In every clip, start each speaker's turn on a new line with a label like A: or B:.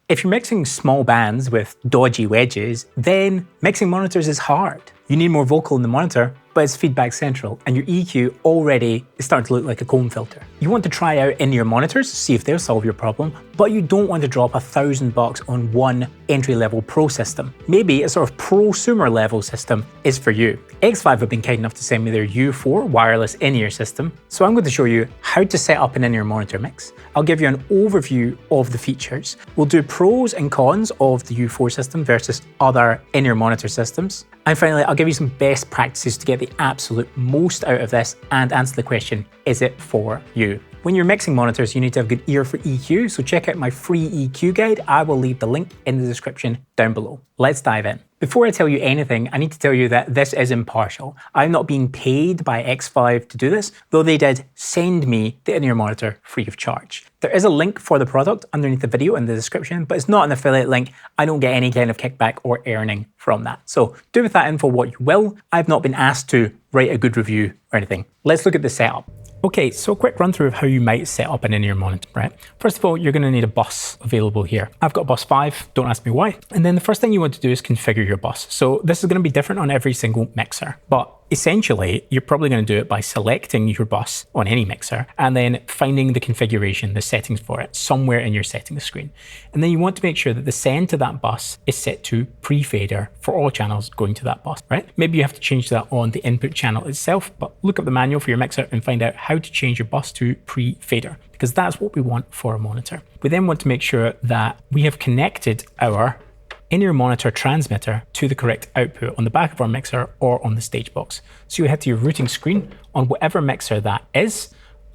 A: If you're mixing small bands with dodgy wedges, then mixing monitors is hard. You need more vocal in the monitor, but it's feedback central, and your EQ already is starting to look like a comb filter. You want to try out in-ear monitors to see if they'll solve your problem, but you don't want to drop $1,000 on one entry-level pro system. Maybe a sort of prosumer level system is for you. Xvive have been kind enough to send me their U4 wireless in-ear system, so I'm going to show you how to set up an in-ear monitor mix. I'll give you an overview of the features. We'll do pros and cons of the U4 system versus other in-ear monitor systems. And finally, I'll give you some best practices to get the absolute most out of this and answer the question, is it for you? When you're mixing monitors, you need to have a good ear for EQ, so check out my free EQ guide. I will leave the link in the description down below. Let's dive in. Before I tell you anything, I need to tell you that this is impartial. I'm not being paid by Xvive to do this, though they did send me the in-ear monitor free of charge. There is a link for the product underneath the video in the description, but it's not an affiliate link. I don't get any kind of kickback or earning from that. So do with that info what you will. I've not been asked to write a good review or anything. Let's look at the setup. Okay, so a quick run through of how you might set up an in-ear monitor, right? First of all, you're going to need a bus available here. I've got a bus 5, don't ask me why. And then the first thing you want to do is configure your bus. So this is going to be different on every single mixer, but essentially, you're probably going to do it by selecting your bus on any mixer and then finding the configuration, the settings for it, somewhere in your settings screen. And then you want to make sure that the send to that bus is set to pre-fader for all channels going to that bus, right? Maybe you have to change that on the input channel itself, but look up the manual for your mixer and find out how to change your bus to pre-fader, because that's what we want for a monitor. We then want to make sure that we have connected our in-ear monitor transmitter to the correct output on the back of our mixer or on the stage box. So you head to your routing screen on whatever mixer that is.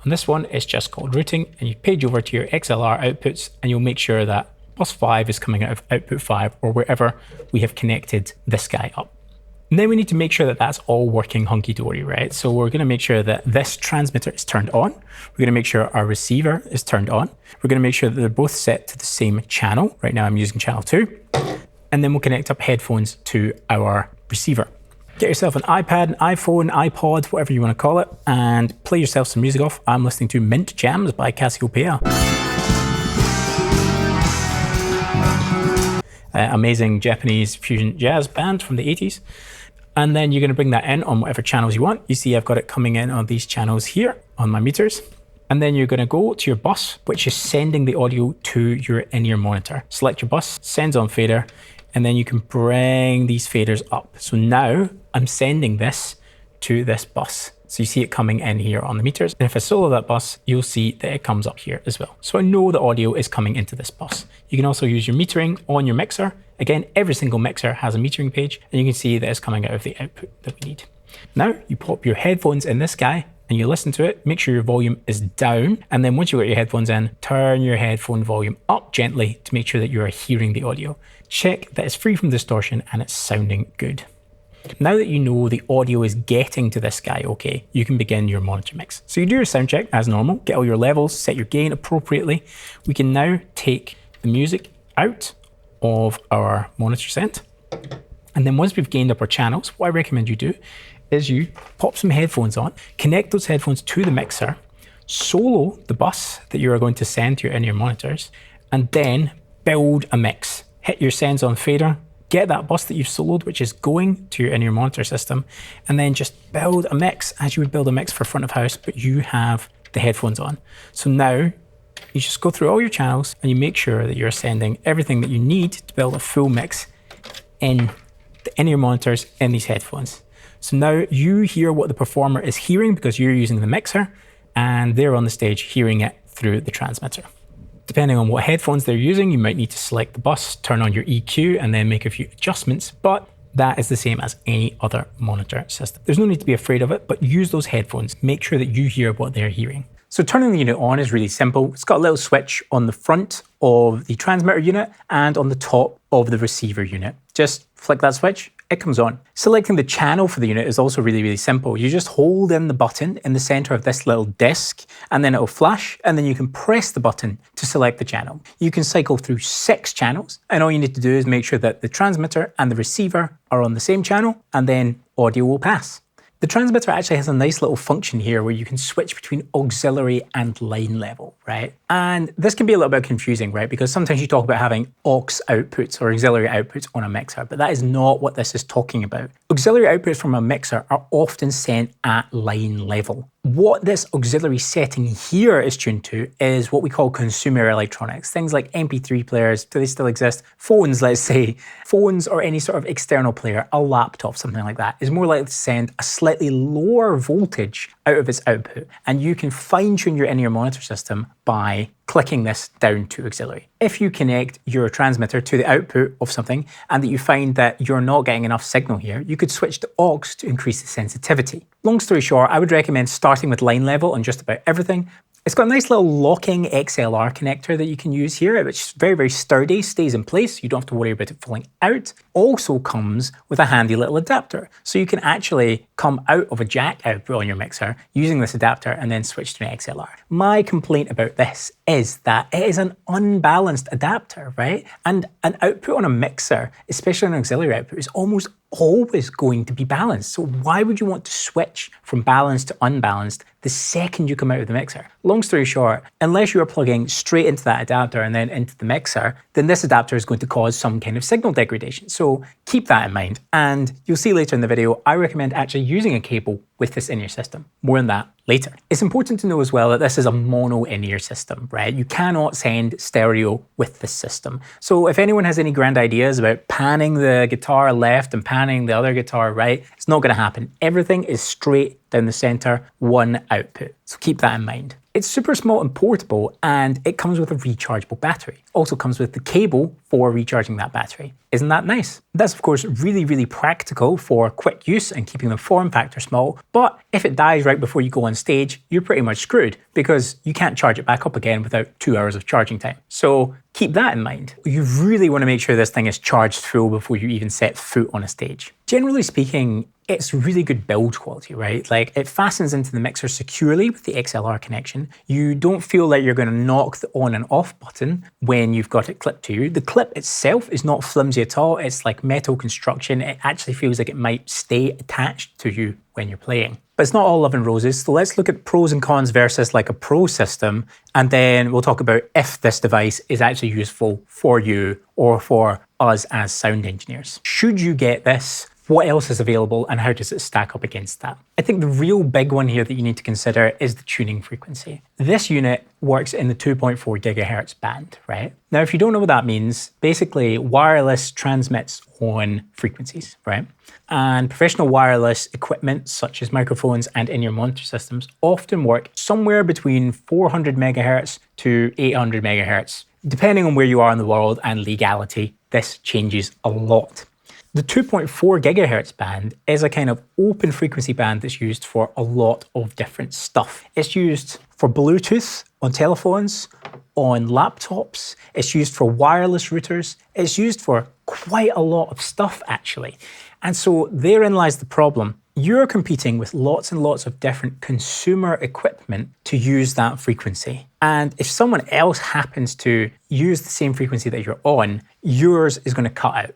A: On this one, it's just called routing, and you page over to your XLR outputs and you'll make sure that bus 5 is coming out of output 5 or wherever we have connected this guy up. And then we need to make sure that that's all working hunky-dory, right? So we're going to make sure that this transmitter is turned on. We're going to make sure our receiver is turned on. We're going to make sure that they're both set to the same channel. Right now I'm using channel 2. And then we'll connect up headphones to our receiver. Get yourself an iPad, an iPhone, iPod, whatever you want to call it, and play yourself some music off. I'm listening to Mint Jams by Cassiopeia. Amazing Japanese fusion jazz band from the 80s. And then you're going to bring that in on whatever channels you want. You see I've got it coming in on these channels here on my meters. And then you're going to go to your bus, which is sending the audio to your in-ear monitor. Select your bus, sends on fader, and then you can bring these faders up. So now I'm sending this to this bus. So you see it coming in here on the meters. And if I solo that bus, you'll see that it comes up here as well. So I know the audio is coming into this bus. You can also use your metering on your mixer. Again, every single mixer has a metering page, and you can see that it's coming out of the output that we need. Now you pop your headphones in this guy and you listen to it, make sure your volume is down. And then once you've got your headphones in, turn your headphone volume up gently to make sure that you are hearing the audio. Check that it's free from distortion and it's sounding good. Now that you know the audio is getting to this guy okay, you can begin your monitor mix. So you do your sound check as normal, get all your levels, set your gain appropriately. We can now take the music out of our monitor send. And then once we've gained up our channels, what I recommend you do is you pop some headphones on, connect those headphones to the mixer, solo the bus that you are going to send to your in-ear monitors, and then build a mix. Hit your sends on fader, get that bus that you've soloed, which is going to your in-ear monitor system, and then just build a mix as you would build a mix for front of house, but you have the headphones on. So now you just go through all your channels and you make sure that you're sending everything that you need to build a full mix in the in-ear monitors in these headphones. So now you hear what the performer is hearing because you're using the mixer, and they're on the stage hearing it through the transmitter. Depending on what headphones they're using, you might need to select the bus, turn on your EQ, and then make a few adjustments, but that is the same as any other monitor system. There's no need to be afraid of it, but use those headphones. Make sure that you hear what they're hearing. So turning the unit on is really simple. It's got a little switch on the front of the transmitter unit and on the top of the receiver unit. Just flick that switch, it comes on. Selecting the channel for the unit is also really simple. You just hold in the button in the center of this little disc, and then it'll flash, and then you can press the button to select the channel. You can cycle through 6 channels, and all you need to do is make sure that the transmitter and the receiver are on the same channel, and then audio will pass. The transmitter actually has a nice little function here where you can switch between auxiliary and line level, right? And this can be a little bit confusing, right? Because sometimes you talk about having aux outputs or auxiliary outputs on a mixer, but that is not what this is talking about. Auxiliary outputs from a mixer are often sent at line level. What this auxiliary setting here is tuned to is what we call consumer electronics. Things like MP3 players, do they still exist? Phones, let's say. Phones or any sort of external player, a laptop, something like that, is more likely to send a slightly lower voltage out of its output. And you can fine tune your in-ear monitor system by clicking this down to auxiliary. If you connect your transmitter to the output of something and that you find that you're not getting enough signal here, you could switch to aux to increase the sensitivity. Long story short, I would recommend starting with line level on just about everything. It's got a nice little locking XLR connector that you can use here, which is very, very sturdy, stays in place. You don't have to worry about it falling out. Also comes with a handy little adapter. So you can actually come out of a jack output on your mixer using this adapter and then switch to an XLR. My complaint about this is that it is an unbalanced adapter, right? And an output on a mixer, especially an auxiliary output, is almost always going to be balanced. So why would you want to switch from balanced to unbalanced the second you come out of the mixer? Long story short, unless you are plugging straight into that adapter and then into the mixer, then this adapter is going to cause some kind of signal degradation. So keep that in mind. And you'll see later in the video, I recommend actually using a cable with this in-ear system. More on that later. It's important to know as well that this is a mono in-ear system, right? You cannot send stereo with this system. So if anyone has any grand ideas about panning the guitar left and panning the other guitar right, it's not going to happen. Everything is straight down the center, one output. So keep that in mind. It's super small and portable, and it comes with a rechargeable battery. Also comes with the cable for recharging that battery. Isn't that nice? That's of course really, really practical for quick use and keeping the form factor small, but if it dies right before you go on stage, you're pretty much screwed because you can't charge it back up again without 2 hours of charging time. So keep that in mind. You really want to make sure this thing is charged full before you even set foot on a stage. Generally speaking, it's really good build quality, right? Like it fastens into the mixer securely with the XLR connection. You don't feel like you're going to knock the on and off button when you've got it clipped to you. The clip itself is not flimsy at all. It's like metal construction. It actually feels like it might stay attached to you when you're playing. But it's not all love and roses. So let's look at pros and cons versus like a pro system. And then we'll talk about if this device is actually useful for you or for us as sound engineers. Should you get this? What else is available and how does it stack up against that? I think the real big one here that you need to consider is the tuning frequency. This unit works in the 2.4 gigahertz band, right? Now, if you don't know what that means, basically wireless transmits on frequencies, right? And professional wireless equipment such as microphones and in-ear monitor systems often work somewhere between 400 megahertz to 800 megahertz. Depending on where you are in the world and legality, this changes a lot. The 2.4 gigahertz band is a kind of open frequency band that's used for a lot of different stuff. It's used for Bluetooth on telephones, on laptops, it's used for wireless routers, it's used for quite a lot of stuff actually. And so therein lies the problem. You're competing with lots and lots of different consumer equipment to use that frequency. And if someone else happens to use the same frequency that you're on, yours is going to cut out.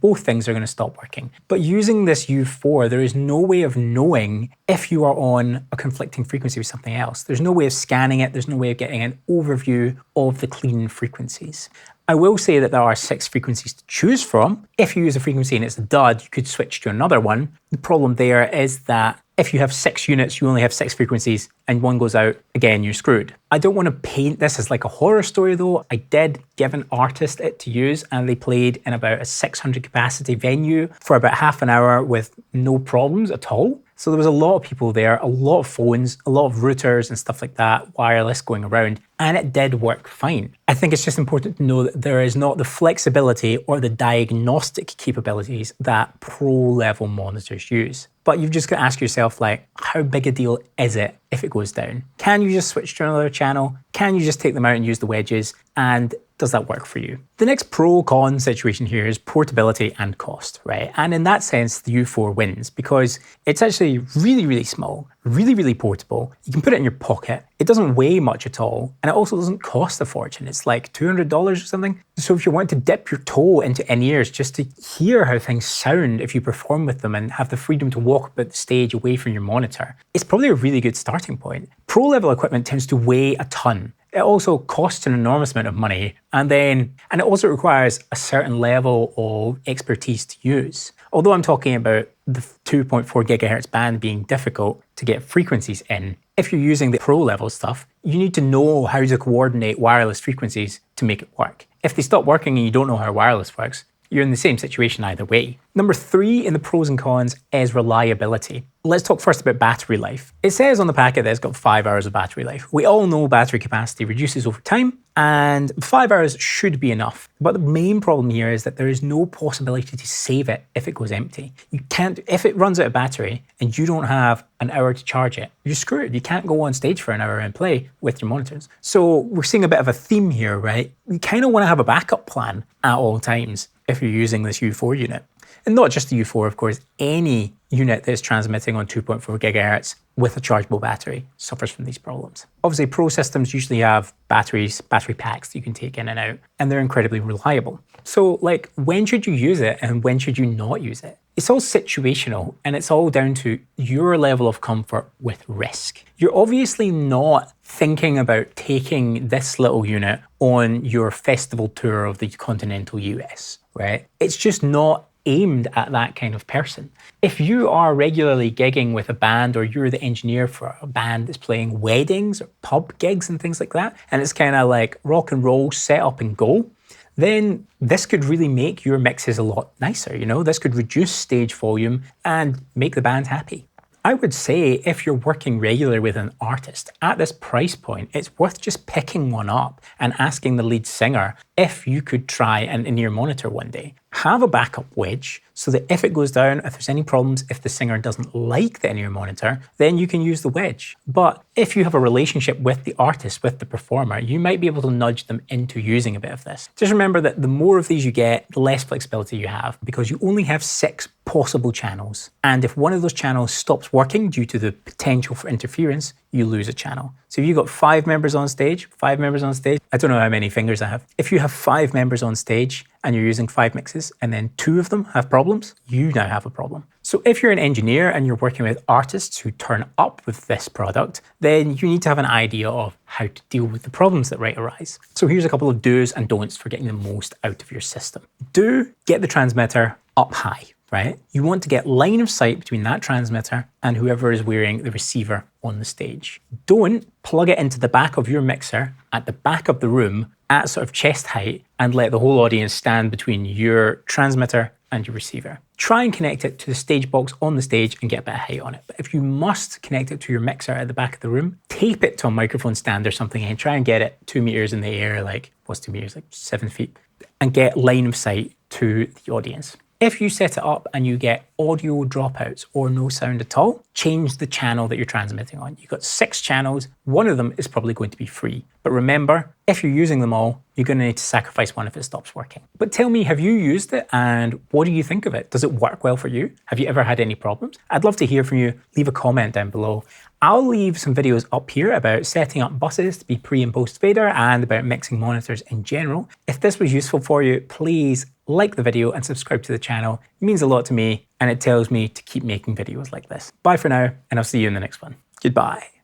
A: Both things are going to stop working. But using this U4, there is no way of knowing if you are on a conflicting frequency with something else. There's no way of scanning it. There's no way of getting an overview of the clean frequencies. I will say that there are 6 frequencies to choose from. If you use a frequency and it's a dud, you could switch to another one. The problem there is that if you have 6 units, you only have 6 frequencies and one goes out, again, you're screwed. I don't want to paint this as like a horror story though. I did give an artist it to use and they played in about a 600 capacity venue for about half an hour with no problems at all. So there was a lot of people there, a lot of phones, a lot of routers and stuff like that, wireless going around, and it did work fine. I think it's just important to know that there is not the flexibility or the diagnostic capabilities that pro-level monitors use. But you've just got to ask yourself, like, how big a deal is it if it goes down? Can you just switch to another channel? Can you just take them out and use the wedges? And does that work for you? The next pro-con situation here is portability and cost, right? And in that sense, the U4 wins because it's actually really, really small, really, really portable. You can put it in your pocket. It doesn't weigh much at all. And it also doesn't cost a fortune. It's like $200 or something. So if you want to dip your toe into in-ears just to hear how things sound if you perform with them and have the freedom to walk about the stage away from your monitor, it's probably a really good starting point. Pro-level equipment tends to weigh a ton. It also costs an enormous amount of money, and it also requires a certain level of expertise to use. Although I'm talking about the 2.4 gigahertz band being difficult to get frequencies in, if you're using the pro level stuff, you need to know how to coordinate wireless frequencies to make it work. If they stop working and you don't know how wireless works, you're in the same situation either way. Number 3 in the pros and cons is reliability. Let's talk first about battery life. It says on the packet that it's got 5 hours of battery life. We all know battery capacity reduces over time, and 5 hours should be enough. But the main problem here is that there is no possibility to save it if it goes empty. You can't, if it runs out of battery and you don't have an hour to charge it, you're screwed. You can't go on stage for an hour and play with your monitors. So we're seeing a bit of a theme here, right? You kind of want to have a backup plan at all times if you're using this U4 unit. And not just the U4, of course, any unit that is transmitting on 2.4 gigahertz with a chargeable battery suffers from these problems. Obviously, pro systems usually have battery packs that you can take in and out, and they're incredibly reliable. So like, when should you use it and when should you not use it? It's all situational, and it's all down to your level of comfort with risk. You're obviously not thinking about taking this little unit on your festival tour of the continental US, right? It's just not aimed at that kind of person. If you are regularly gigging with a band, or you're the engineer for a band that's playing weddings or pub gigs and things like that, and it's kind of like rock and roll, set up and go, then this could really make your mixes a lot nicer, you know? This could reduce stage volume and make the band happy. I would say if you're working regularly with an artist at this price point, it's worth just picking one up and asking the lead singer if you could try an in-ear monitor one day. Have a backup wedge so that if it goes down, if there's any problems, if the singer doesn't like the in-ear monitor, then you can use the wedge. But if you have a relationship with the artist, with the performer, you might be able to nudge them into using a bit of this. Just remember that the more of these you get, the less flexibility you have, because you only have 6 possible channels. And if one of those channels stops working due to the potential for interference, you lose a channel. So if you've got 5 members on stage, I don't know how many fingers I have. If you have 5 members on stage and you're using 5 mixes and then 2 of them have problems, you now have a problem. So if you're an engineer and you're working with artists who turn up with this product, then you need to have an idea of how to deal with the problems that might arise. So here's a couple of do's and don'ts for getting the most out of your system. Do get the transmitter up high, right? You want to get line of sight between that transmitter and whoever is wearing the receiver on the stage. Don't plug it into the back of your mixer at the back of the room at sort of chest height and let the whole audience stand between your transmitter and your receiver. Try and connect it to the stage box on the stage and get a bit of height on it. But if you must connect it to your mixer at the back of the room, tape it to a microphone stand or something and try and get it 2 meters in the air, like, what's 2 meters, like 7 feet, and get line of sight to the audience. If you set it up and you get audio dropouts or no sound at all, change the channel that you're transmitting on. You've got 6 channels, one of them is probably going to be free. But remember, if you're using them all, you're going to need to sacrifice one if it stops working. But tell me, have you used it and what do you think of it? Does it work well for you? Have you ever had any problems? I'd love to hear from you. Leave a comment down below. I'll leave some videos up here about setting up buses to be pre and post fader and about mixing monitors in general. If this was useful for you, please like the video and subscribe to the channel. It means a lot to me and it tells me to keep making videos like this. Bye for now, and I'll see you in the next one. Goodbye.